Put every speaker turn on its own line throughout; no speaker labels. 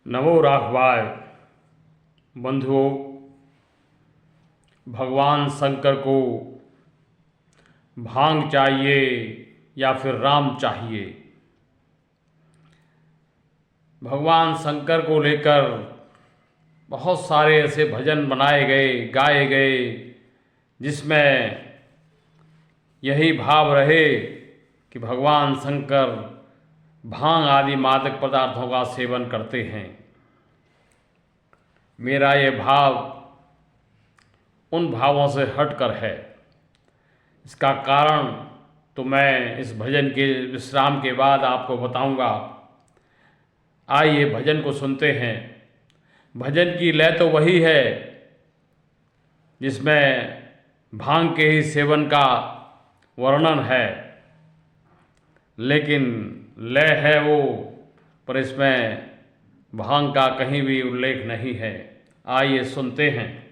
नमो राघवाय। बंधुओं, भगवान शंकर को भांग चाहिए या फिर राम चाहिए? भगवान शंकर को लेकर बहुत सारे ऐसे भजन बनाए गए, गाए गए, जिसमें यही भाव रहे कि भगवान शंकर भांग आदि मादक पदार्थों का सेवन करते हैं। मेरा ये भाव उन भावों से हटकर है। इसका कारण तो मैं इस भजन के विश्राम के बाद आपको बताऊंगा। आइए भजन को सुनते हैं। भजन की लय तो वही है जिसमें भांग के ही सेवन का वर्णन है, लेकिन लय है वो, पर इसमें भांग का कहीं भी उल्लेख नहीं है। आइए सुनते हैं।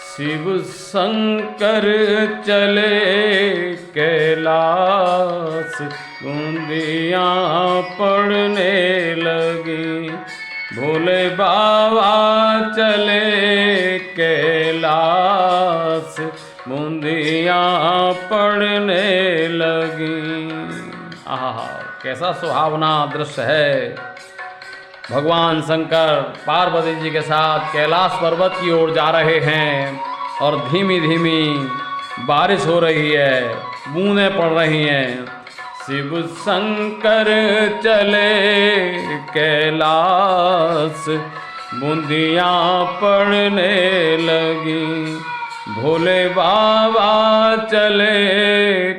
शिव शंकर चले कैलाश, बूंदियाँ पड़ने लगी। भोले बाबा चले कैलाश, बूंदियाँ पड़ने लगी। आहा, कैसा सुहावना दृश्य है। भगवान शंकर पार्वती जी के साथ कैलाश पर्वत की ओर जा रहे हैं और धीमी धीमी बारिश हो रही है, बूंदें पड़ रही हैं। शिव शंकर चले कैलाश, बूंदियाँ पड़ने लगी। भोले बाबा चले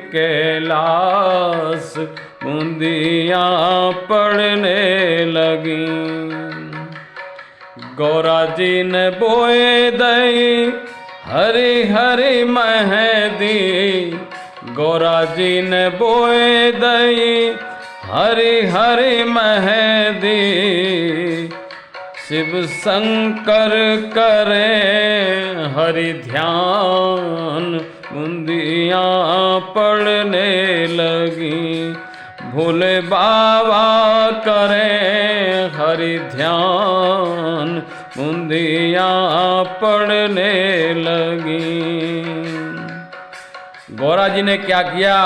कैलाश, बूंदियाँ पड़ने लगी। गौरा जी ने बोए दई हरी हरी मेहंदी। गौरा जी ने बोए दई हरी हरी मेहंदी। शिव शंकर करें हरि ध्यान, बूंदियाँ पड़ने लगी। भोले बाबा करें हरि ध्यान, बूंदियाँ पड़ने लगी। गौरा जी ने क्या किया,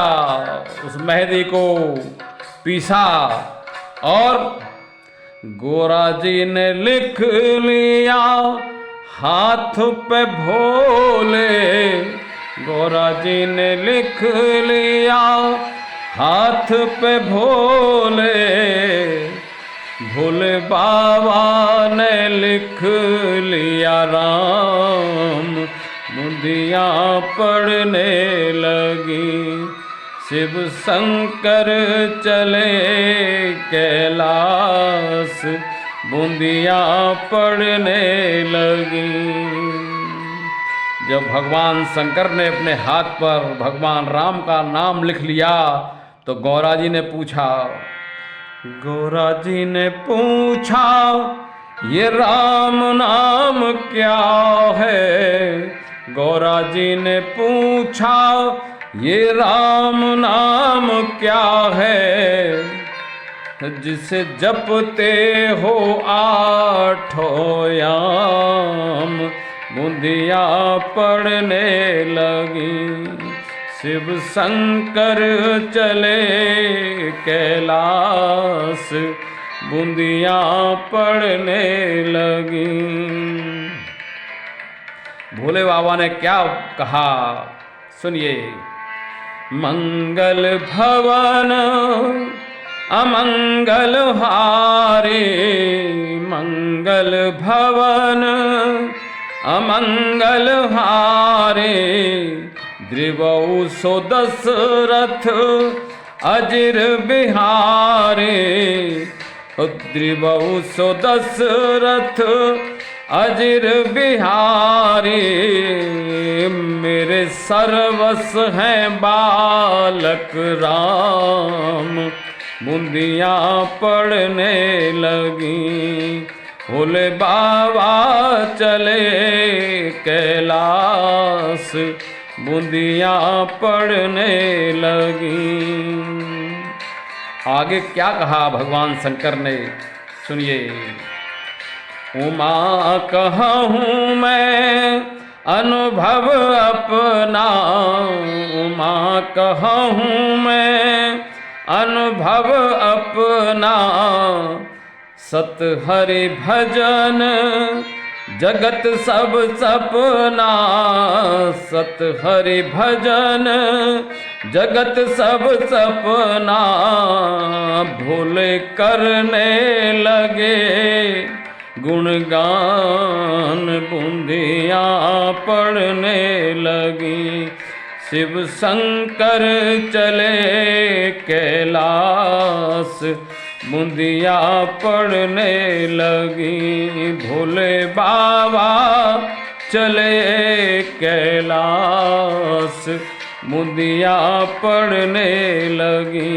उस मेहंदी को पीसा और गौरा जी ने लिख लिया हाथ पे भोले। गौरा जी ने लिख लिया हाथ पे भोले। भोले बाबा ने लिख लिया राम, बूंदियाँ पड़ने लगी। शिव शंकर चले कैलाश, बूंदियाँ पड़ने लगी। जब भगवान शंकर ने अपने हाथ पर भगवान राम का नाम लिख लिया तो गौरा जी ने पूछा, गौरा जी ने पूछा ये राम नाम क्या है? गौरा जी ने पूछा ये राम नाम क्या है? जिसे जपते हो आठों याम, बूंदियाँ पड़ने लगी। शिव शंकर चले कैलाश, बूंदियाँ पड़ने लगी। भोले बाबा ने क्या कहा, सुनिए। मंगल भवन अमंगल हारे, मंगल भवन अमंगल हारे। द्रिवौ सो दशरथ अजिर बिहारे। द्रिवौ सो दशरथ अजिर बिहारी। मेरे सर्वस हैं बालक राम, बूंदियाँ पड़ने लगी। भोले बाबा चले कैलाश, बूंदियाँ पड़ने लगी। आगे क्या कहा भगवान शंकर ने, सुनिए। उमा कहूँ मैं अनुभव अपना, उमा कहूँ मैं अनुभव अपना, सत हरि भजन जगत सब सपना, सत हरि भजन जगत सब सपना, भोले करने लगे गुणगान, बूंदियाँ पड़ने लगी। शिव शंकर चले कैलाश, बूंदियाँ पड़ने लगी। भोले बाबा चले कैलाश, बूंदियाँ पड़ने लगी।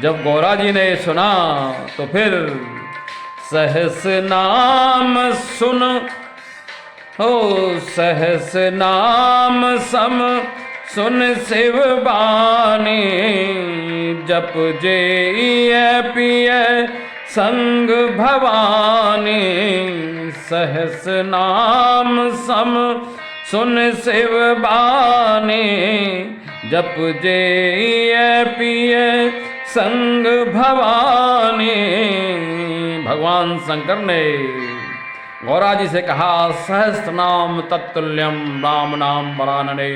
जब गौरा जी ने सुना तो फिर सहस नाम सुन, हो सहस नाम सम सुन शिव बानी, जप जे पिय संग भवानी। सहस नाम सम सुन शिव बानी, जप जे पिय संग भवानी। भगवान शंकर ने गौरा जी से कहा, सहस्त्र नाम तत्तुल्यम राम नाम वरानने,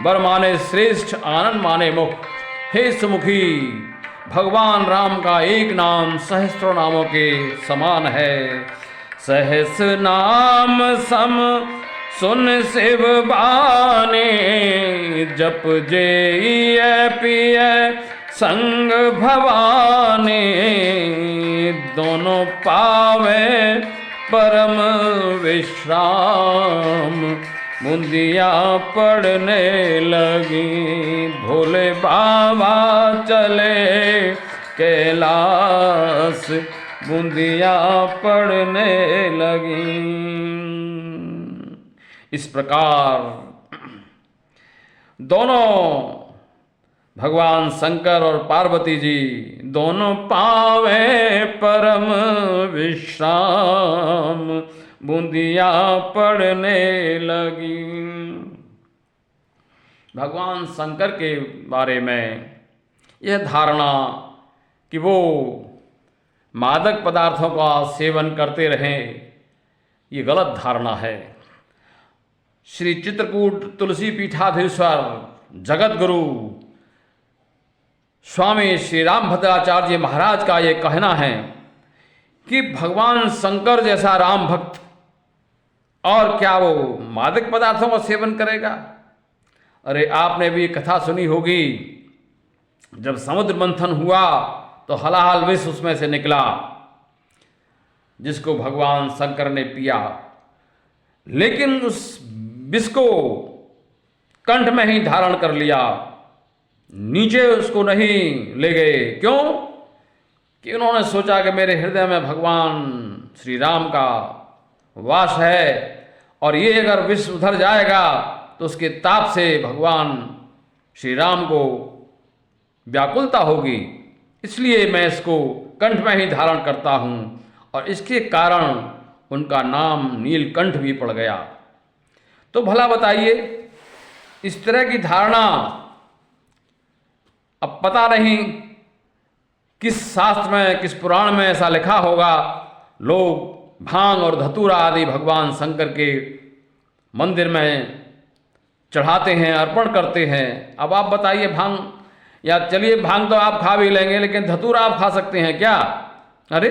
वर माने श्रेष्ठ आनंद माने मुख। हे सुमुखी, भगवान राम का एक नाम सहस्त्रों नामों के समान है। सहस नाम सम सुन शिव बानी, जप जे पिय संग भवानी। दोनों पावे परम विश्राम, बूंदियाँ पड़ने लगी। भोले बाबा चले कैलाश, बूंदियाँ पड़ने लगी। इस प्रकार दोनों भगवान शंकर और पार्वती जी दोनों पावे परम विश्राम, बूंदियाँ पड़ने लगी। भगवान शंकर के बारे में यह धारणा कि वो मादक पदार्थों का सेवन करते रहें, ये गलत धारणा है। श्री चित्रकूट तुलसी पीठाधीश्वर जगत गुरु स्वामी श्री राम भद्राचार्य महाराज का ये कहना है कि भगवान शंकर जैसा राम भक्त और क्या वो मादक पदार्थों का सेवन करेगा। अरे आपने भी कथा सुनी होगी, जब समुद्र मंथन हुआ तो हलाहल विष उसमें से निकला, जिसको भगवान शंकर ने पिया, लेकिन उस विष को कंठ में ही धारण कर लिया, नीचे उसको नहीं ले गए। क्यों? कि उन्होंने सोचा कि मेरे हृदय में भगवान श्री राम का वास है और ये अगर विष उधर जाएगा तो उसके ताप से भगवान श्री राम को व्याकुलता होगी, इसलिए मैं इसको कंठ में ही धारण करता हूँ। और इसके कारण उनका नाम नीलकंठ भी पड़ गया। तो भला बताइए, इस तरह की धारणा, अब पता नहीं किस शास्त्र में, किस पुराण में ऐसा लिखा होगा, लोग भांग और धतूरा आदि भगवान शंकर के मंदिर में चढ़ाते हैं, अर्पण करते हैं। अब आप बताइए, भांग, या चलिए भांग तो आप खा भी लेंगे, लेकिन धतूरा आप खा सकते हैं क्या? अरे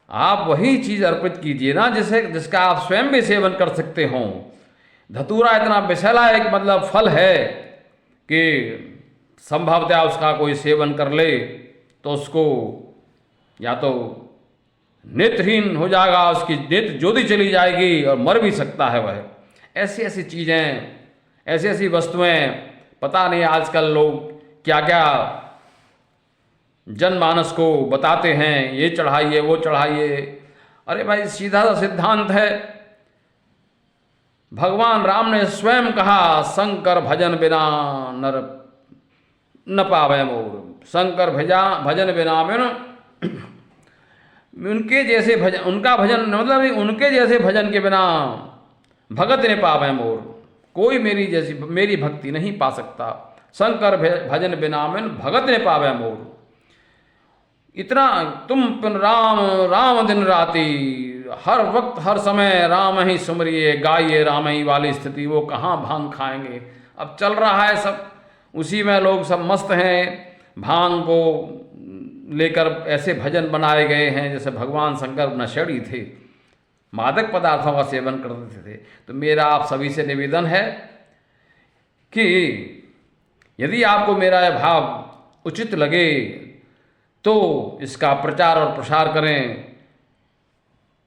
आप वही चीज़ अर्पित कीजिए ना जिसका आप स्वयं भी सेवन कर सकते हो। धतूरा इतना विषैला एक मतलब फल है कि संभवतः उसका कोई सेवन कर ले तो उसको या तो नेत्रहीन हो जाएगा, उसकी नेत्र ज्योति चली जाएगी और मर भी सकता है वह। ऐसी ऐसी चीज़ें, ऐसी ऐसी वस्तुएं, पता नहीं आजकल लोग क्या क्या जनमानस को बताते हैं, ये चढ़ाइए वो चढ़ाइए। अरे भाई सीधा सा सिद्धांत है। भगवान राम ने स्वयं कहा, शंकर भजन बिना नर न पावे मोर। शंकर भजन बिना में उनके जैसे भजन, उनका भजन मतलब उनके जैसे भजन के बिना भगत ने पावे मोर। कोई मेरी भक्ति नहीं पा सकता। शंकर भजन बिना में भगत ने पावे मोर। इतना तुम राम राम दिन राति, हर वक्त हर समय राम ही सुमरिए, गाइए राम ही वाली स्थिति। वो कहाँ भांग खाएंगे। अब चल रहा है सब उसी में, लोग सब मस्त हैं। भांग को लेकर ऐसे भजन बनाए गए हैं जैसे भगवान शंकर नशेड़ी थे, मादक पदार्थों का सेवन करते थे। तो मेरा आप सभी से निवेदन है कि यदि आपको मेरा यह भाव उचित लगे तो इसका प्रचार और प्रसार करें।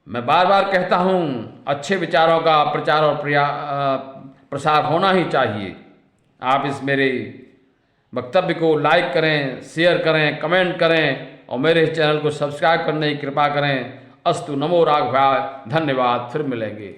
मैं बार बार कहता हूँ, अच्छे विचारों का प्रचार और प्रसार होना ही चाहिए। आप इस मेरे वक्तव्य को लाइक करें, शेयर करें, कमेंट करें और मेरे चैनल को सब्सक्राइब करने की कृपा करें। अस्तु, नमो राघवाय, धन्यवाद। फिर मिलेंगे।